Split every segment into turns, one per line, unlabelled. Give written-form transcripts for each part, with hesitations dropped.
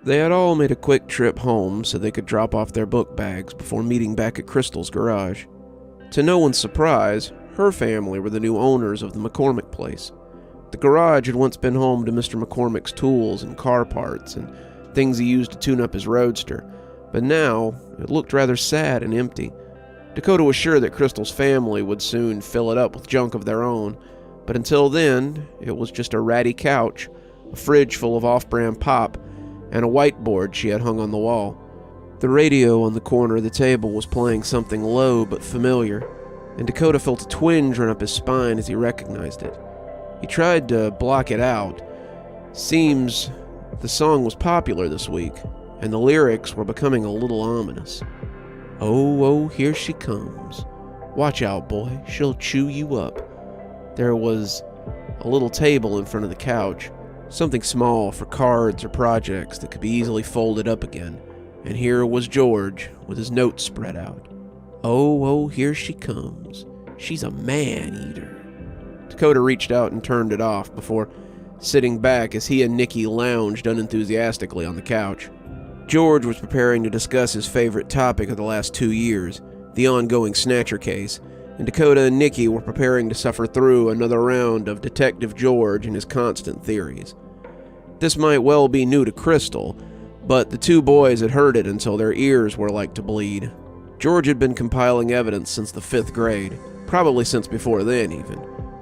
They had all made a quick trip home so they could drop off their book bags before meeting back at Crystal's garage. To no one's surprise, her family were the new owners of the McCormick place. The garage had once been home to Mr. McCormick's tools and car parts and things he used to tune up his roadster, but now it looked rather sad and empty. Dakota was sure that Crystal's family would soon fill it up with junk of their own, but until then, it was just a ratty couch, a fridge full of off-brand pop, and a whiteboard she had hung on the wall. The radio on the corner of the table was playing something low but familiar, and Dakota felt a twinge run up his spine as he recognized it. He tried to block it out. Seems the song was popular this week, and the lyrics were becoming a little ominous. "Oh, oh, here she comes. Watch out, boy, she'll chew you up." There was a little table in front of the couch, something small for cards or projects that could be easily folded up again, and here was George with his notes spread out. "Oh, oh, here she comes. She's a man-eater." Dakota reached out and turned it off before sitting back as he and Nikki lounged unenthusiastically on the couch. George was preparing to discuss his favorite topic of the last 2 years, the ongoing Snatcher case, and Dakota and Nikki were preparing to suffer through another round of Detective George and his constant theories. This might well be new to Crystal, but the two boys had heard it until their ears were like to bleed. George had been compiling evidence since the 5th grade, probably since before then even.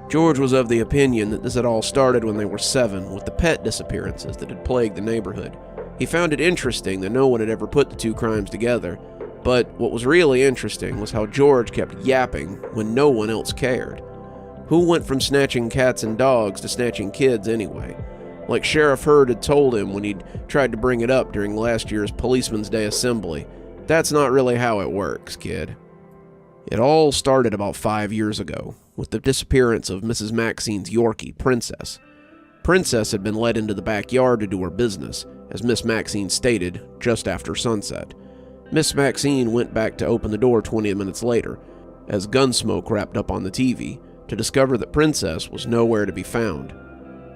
George was of the opinion that this had all started when they were 7, with the pet disappearances that had plagued the neighborhood. He found it interesting that no one had ever put the two crimes together, but what was really interesting was how George kept yapping when no one else cared. Who went from snatching cats and dogs to snatching kids anyway? Like Sheriff Hurd had told him when he'd tried to bring it up during last year's Policeman's Day assembly. That's not really how it works, kid. It all started about 5 years ago, with the disappearance of Mrs. Maxine's Yorkie, Princess. Princess had been led into the backyard to do her business, as Miss Maxine stated, just after sunset. Miss Maxine went back to open the door 20 minutes later, as Gunsmoke wrapped up on the TV, to discover that Princess was nowhere to be found.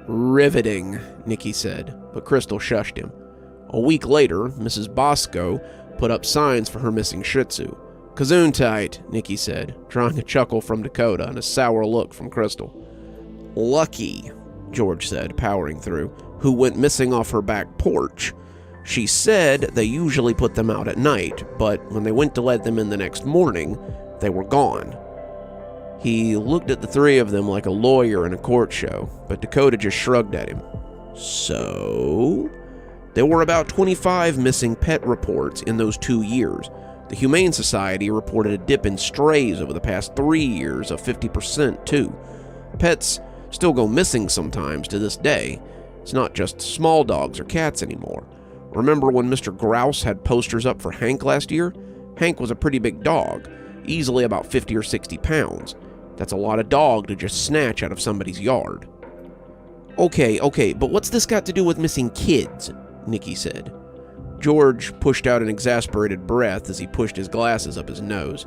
"Riveting," Nikki said, but Crystal shushed him. A week later, Mrs. Bosco put up signs for her missing Shih Tzu. "Kazoon-tight," Nikki said, drawing a chuckle from Dakota and a sour look from Crystal. "Lucky," George said, powering through, "who went missing off her back porch. She said they usually put them out at night, but when they went to let them in the next morning, they were gone." He looked at the three of them like a lawyer in a court show, but Dakota just shrugged at him. "So?" "There were about 25 missing pet reports in those 2 years. The Humane Society reported a dip in strays over the past 3 years of 50% too. Pets still go missing sometimes to this day. It's not just small dogs or cats anymore. Remember when Mr. Grouse had posters up for Hank last year? Hank was a pretty big dog, easily about 50 or 60 pounds. That's a lot of dog to just snatch out of somebody's yard." Okay, but what's this got to do with missing kids?" Nikki said. George pushed out an exasperated breath as he pushed his glasses up his nose.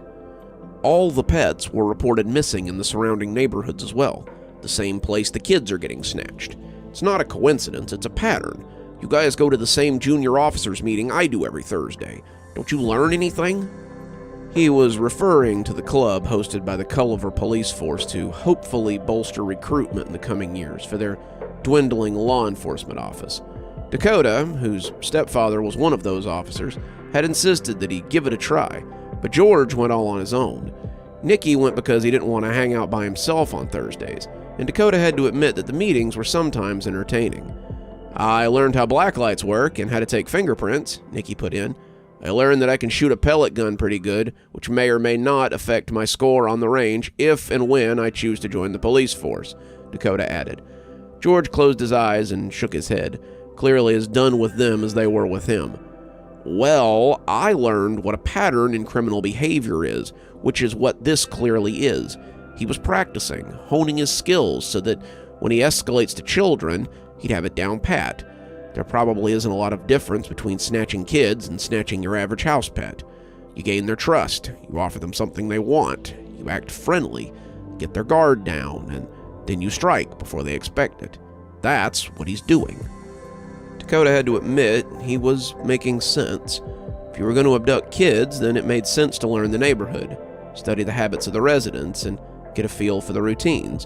"All the pets were reported missing in the surrounding neighborhoods as well, the same place the kids are getting snatched. It's not a coincidence, it's a pattern. You guys go to the same junior officers meeting I do every Thursday. Don't you learn anything?" He was referring to the club hosted by the Culliver Police Force to hopefully bolster recruitment in the coming years for their dwindling law enforcement office. Dakota, whose stepfather was one of those officers, had insisted that he give it a try, but George went all on his own. Nikki went because he didn't want to hang out by himself on Thursdays, and Dakota had to admit that the meetings were sometimes entertaining. "I learned how blacklights work and how to take fingerprints," Nikki put in. "I learned that I can shoot a pellet gun pretty good, which may or may not affect my score on the range if and when I choose to join the police force," Dakota added. George closed his eyes and shook his head, clearly as done with them as they were with him. "Well, I learned what a pattern in criminal behavior is, which is what this clearly is. He was practicing, honing his skills so that when he escalates to children, he'd have it down pat. There probably isn't a lot of difference between snatching kids and snatching your average house pet. You gain their trust, you offer them something they want, you act friendly, get their guard down, and then you strike before they expect it. That's what he's doing." Dakota had to admit he was making sense. If you were going to abduct kids, then it made sense to learn the neighborhood, study the habits of the residents, and get a feel for the routines.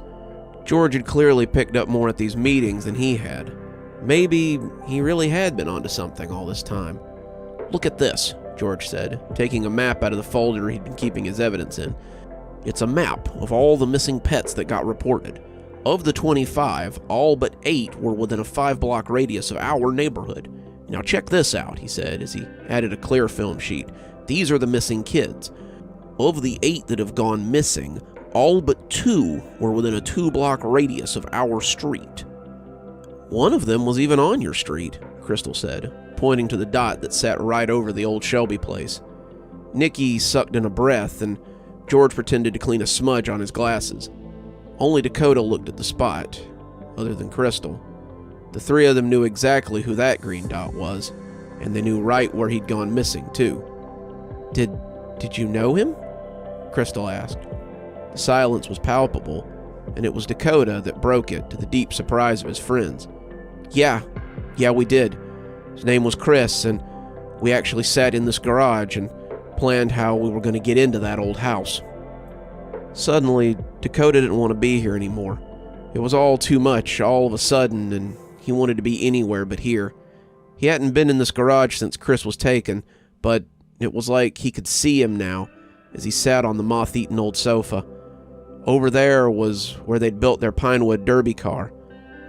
George had clearly picked up more at these meetings than he had. Maybe he really had been onto something all this time. "Look at this," George said, taking a map out of the folder he'd been keeping his evidence in. "It's a map of all the missing pets that got reported. Of the 25, all but 8 were within a 5-block radius of our neighborhood. Now check this out," he said as he added a clear film sheet. "These are the missing kids. Of the 8 that have gone missing, all but 2 were within a 2-block radius of our street." "One of them was even on your street," Crystal said, pointing to the dot that sat right over the old Shelby place. Nikki sucked in a breath, and George pretended to clean a smudge on his glasses. Only Dakota looked at the spot, other than Crystal. The 3 of them knew exactly who that green dot was, and they knew right where he'd gone missing, too. Did you know him?" Crystal asked. The silence was palpable, and it was Dakota that broke it to the deep surprise of his friends. Yeah, we did. His name was Chris, and we actually sat in this garage and planned how we were going to get into that old house." Suddenly, Dakota didn't want to be here anymore. It was all too much, all of a sudden, and he wanted to be anywhere but here. He hadn't been in this garage since Chris was taken, but it was like he could see him now as he sat on the moth-eaten old sofa. Over there was where they'd built their Pinewood Derby car.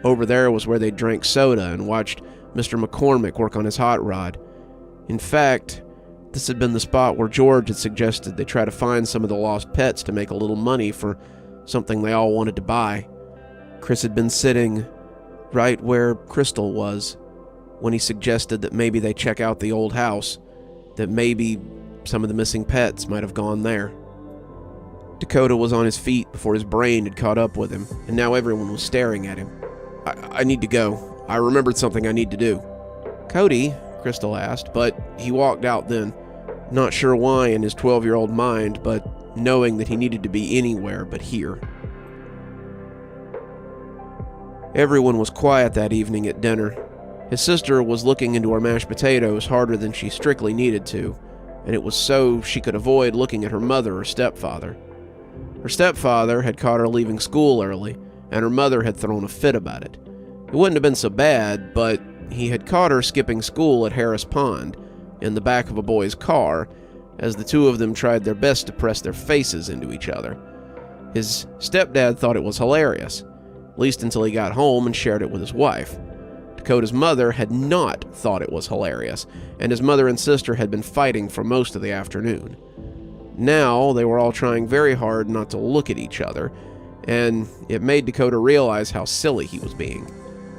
Over there was where they drank soda and watched Mr. McCormick work on his hot rod. In fact, this had been the spot where George had suggested they try to find some of the lost pets to make a little money for something they all wanted to buy. Chris had been sitting right where Crystal was when he suggested that maybe they check out the old house, that maybe some of the missing pets might have gone there. Dakota was on his feet before his brain had caught up with him, and now everyone was staring at him. I need to go. I remembered something I need to do." "Cody?" Crystal asked, but he walked out then, not sure why in his 12-year-old mind, but knowing that he needed to be anywhere but here. Everyone was quiet that evening at dinner. His sister was looking into her mashed potatoes harder than she strictly needed to, and it was so she could avoid looking at her mother or stepfather. Her stepfather had caught her leaving school early, and her mother had thrown a fit about it. It wouldn't have been so bad, but he had caught her skipping school at Harris Pond, in the back of a boy's car, as the 2 of them tried their best to press their faces into each other. His stepdad thought it was hilarious, at least until he got home and shared it with his wife. Dakota's mother had not thought it was hilarious, and his mother and sister had been fighting for most of the afternoon. Now, they were all trying very hard not to look at each other, and it made Dakota realize how silly he was being.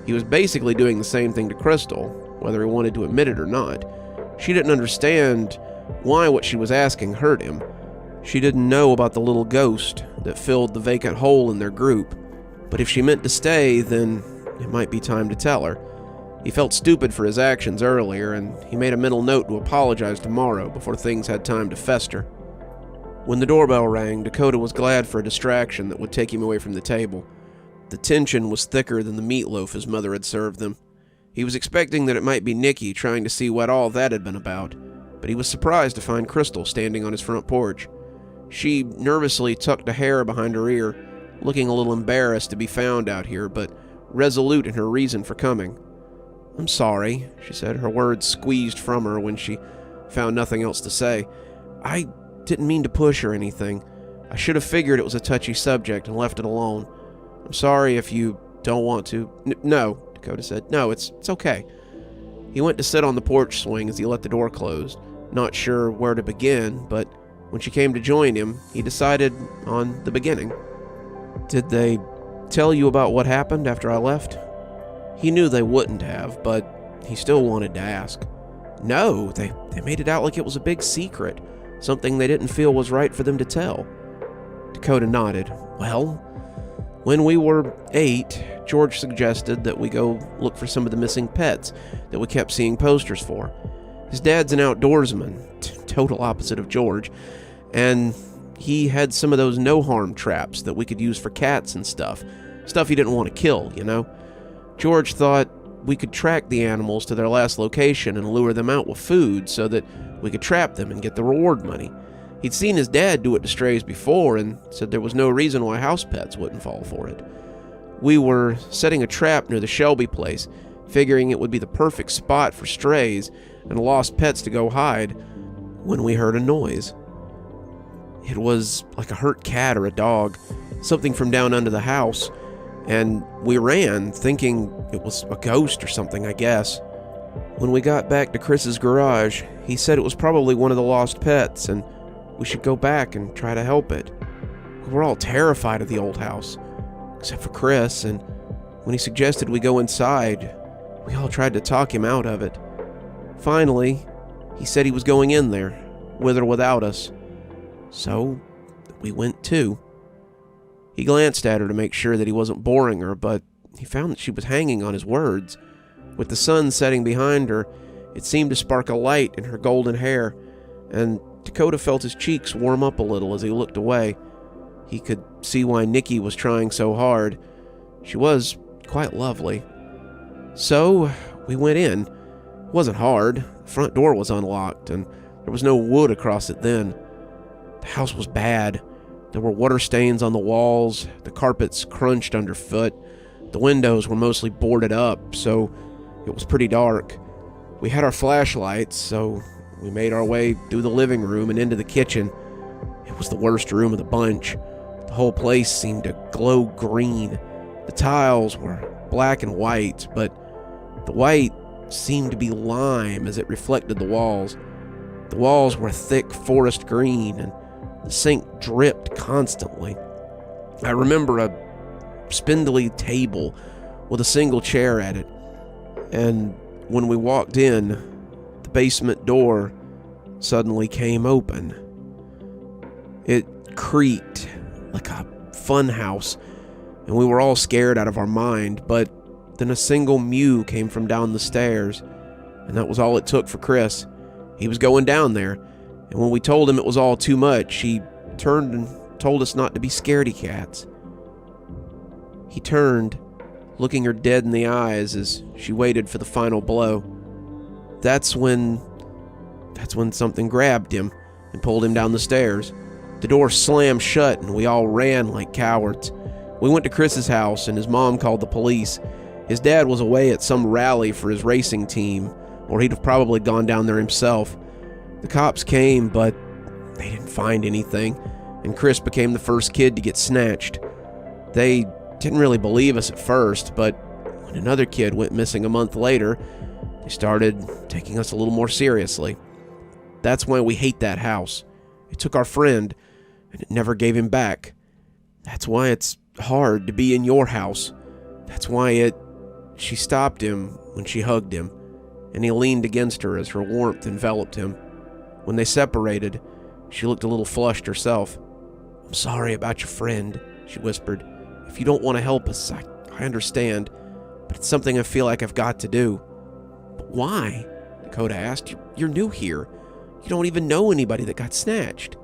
He was basically doing the same thing to Crystal, whether he wanted to admit it or not. She didn't understand why what she was asking hurt him. She didn't know about the little ghost that filled the vacant hole in their group, but if she meant to stay, then it might be time to tell her. He felt stupid for his actions earlier, and he made a mental note to apologize tomorrow before things had time to fester. When the doorbell rang, Dakota was glad for a distraction that would take him away from the table. The tension was thicker than the meatloaf his mother had served them. He was expecting that it might be Nikki trying to see what all that had been about, but he was surprised to find Crystal standing on his front porch. She nervously tucked a hair behind her ear, looking a little embarrassed to be found out here, but resolute in her reason for coming. "I'm sorry," she said, her words squeezed from her when she found nothing else to say. "I didn't mean to push or anything. I should have figured it was a touchy subject and left it alone. I'm sorry if you don't want to." No, Dakota said. "No, it's okay." He went to sit on the porch swing as he let the door close, not sure where to begin, but when she came to join him, he decided on the beginning. "Did they tell you about what happened after I left?" He knew they wouldn't have, but he still wanted to ask. "No, they made it out like it was a big secret, something they didn't feel was right for them to tell." Dakota nodded. "Well, when we were 8, George suggested that we go look for some of the missing pets that we kept seeing posters for. His dad's an outdoorsman, total opposite of George, and he had some of those no-harm traps that we could use for cats and stuff he didn't want to kill, you know. George thought we could track the animals to their last location and lure them out with food so that we could trap them and get the reward money. He'd seen his dad do it to strays before and said there was no reason why house pets wouldn't fall for it. We were setting a trap near the Shelby place, figuring it would be the perfect spot for strays and lost pets to go hide, when we heard a noise. It was like a hurt cat or a dog, something from down under the house, and we ran, thinking it was a ghost or something, I guess. When we got back to Chris's garage, he said it was probably one of the lost pets, and we should go back and try to help it. We were all terrified of the old house, except for Chris, and when he suggested we go inside, we all tried to talk him out of it. Finally, he said he was going in there, with or without us. So, we went too. He glanced at her to make sure that he wasn't boring her, but he found that she was hanging on his words. With the sun setting behind her, it seemed to spark a light in her golden hair, and Dakota felt his cheeks warm up a little as he looked away. He could see why Nikki was trying so hard. She was quite lovely. So, we went in. It wasn't hard. The front door was unlocked, and there was no wood across it then. The house was bad. There were water stains on the walls, the carpets crunched underfoot, the windows were mostly boarded up, so it was pretty dark. We had our flashlights, so we made our way through the living room and into the kitchen. It was the worst room of the bunch. The whole place seemed to glow green. The tiles were black and white, but the white seemed to be lime as it reflected the walls. The walls were thick forest green, and the sink dripped constantly. I remember a spindly table with a single chair at it, and when we walked in, the basement door suddenly came open. It creaked like a fun house, and we were all scared out of our mind, but then a single mew came from down the stairs, and that was all it took for Chris. He was going down there, and when we told him it was all too much, he turned and told us not to be scaredy cats. He turned, looking her dead in the eyes as she waited for the final blow. That's when something grabbed him and pulled him down the stairs. The door slammed shut and we all ran like cowards. We went to Chris's house and his mom called the police. His dad was away at some rally for his racing team, or he'd have probably gone down there himself. The cops came, but they didn't find anything, and Chris became the first kid to get snatched. They didn't really believe us at first, but when another kid went missing a month later, they started taking us a little more seriously. That's why we hate that house. It took our friend, and it never gave him back. That's why it's hard to be in your house. That's why She stopped him when she hugged him, and he leaned against her as her warmth enveloped him. When they separated, she looked a little flushed herself. "I'm sorry about your friend," she whispered. "If you don't want to help us, I understand, but it's something I feel like I've got to do." "But why?" Dakota asked. You're new here. You don't even know anybody that got snatched."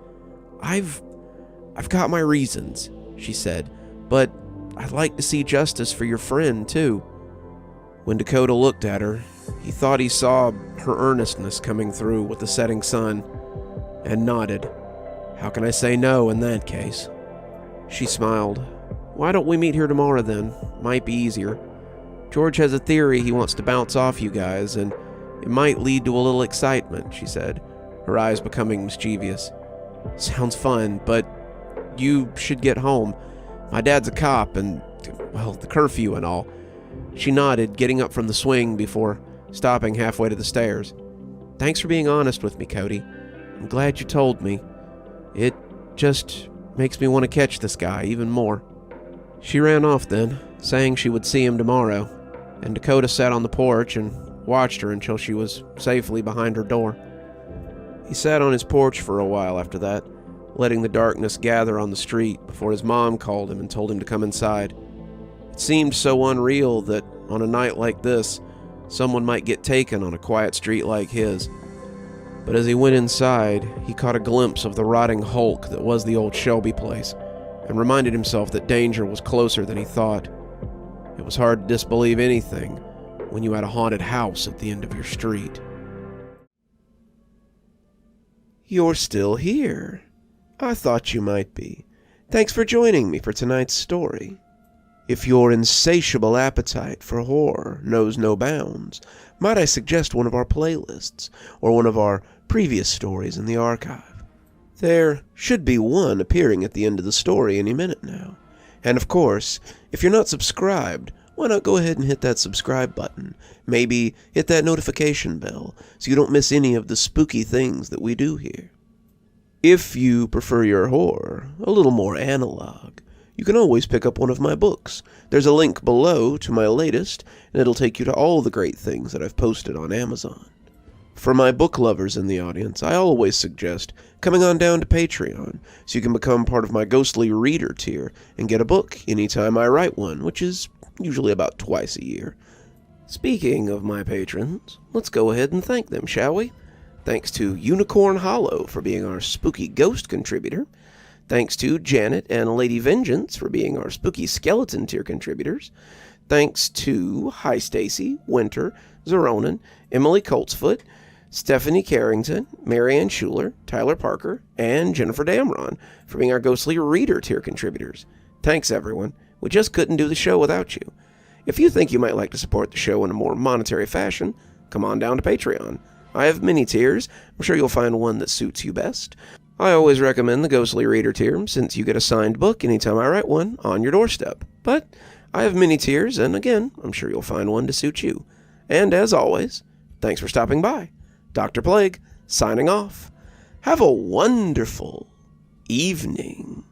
I've got my reasons," she said, "but I'd like to see justice for your friend, too." When Dakota looked at her, he thought he saw her earnestness coming through with the setting sun, and nodded. "How can I say no in that case?" She smiled. "Why don't we meet here tomorrow then? Might be easier. George has a theory he wants to bounce off you guys, and it might lead to a little excitement," she said, her eyes becoming mischievous. "Sounds fun, but you should get home. My dad's a cop, and, well, the curfew and all." She nodded, getting up from the swing before stopping halfway to the stairs. "Thanks for being honest with me, Cody. I'm glad you told me. It just makes me want to catch this guy even more." She ran off then, saying she would see him tomorrow, and Dakota sat on the porch and watched her until she was safely behind her door. He sat on his porch for a while after that, letting the darkness gather on the street before his mom called him and told him to come inside. It seemed so unreal that on a night like this, someone might get taken on a quiet street like his. But as he went inside, he caught a glimpse of the rotting hulk that was the old Shelby place, and reminded himself that danger was closer than he thought. It was hard to disbelieve anything, when you had a haunted house at the end of your street. You're still here. I thought you might be. Thanks for joining me for tonight's story. If your insatiable appetite for horror knows no bounds, might I suggest one of our playlists, or one of our previous stories in the archive? There should be one appearing at the end of the story any minute now. And of course, if you're not subscribed, why not go ahead and hit that subscribe button? Maybe hit that notification bell so you don't miss any of the spooky things that we do here. If you prefer your horror a little more analog, you can always pick up one of my books. There's a link below to my latest, and it'll take you to all the great things that I've posted on Amazon. For my book lovers in the audience, I always suggest coming on down to Patreon so you can become part of my ghostly reader tier and get a book anytime I write one, which is usually about twice a year. Speaking of my patrons, let's go ahead and thank them, shall we? Thanks to Unicorn Hollow for being our spooky ghost contributor. Thanks to Janet and Lady Vengeance for being our spooky skeleton tier contributors. Thanks to Hi Stacy, Winter, Xaronan, Emily Coltsfoot, Stephanie Carrington, Marianne Schuler, Tyler Parker, and Jennifer Damron for being our ghostly reader tier contributors. Thanks, everyone. We just couldn't do the show without you. If you think you might like to support the show in a more monetary fashion, come on down to Patreon. I have many tiers. I'm sure you'll find one that suits you best. I always recommend the Ghostly Reader tier, since you get a signed book anytime I write one on your doorstep. But I have many tiers, and again, I'm sure you'll find one to suit you. And as always, thanks for stopping by. Dr. Plague, signing off. Have a wonderful evening.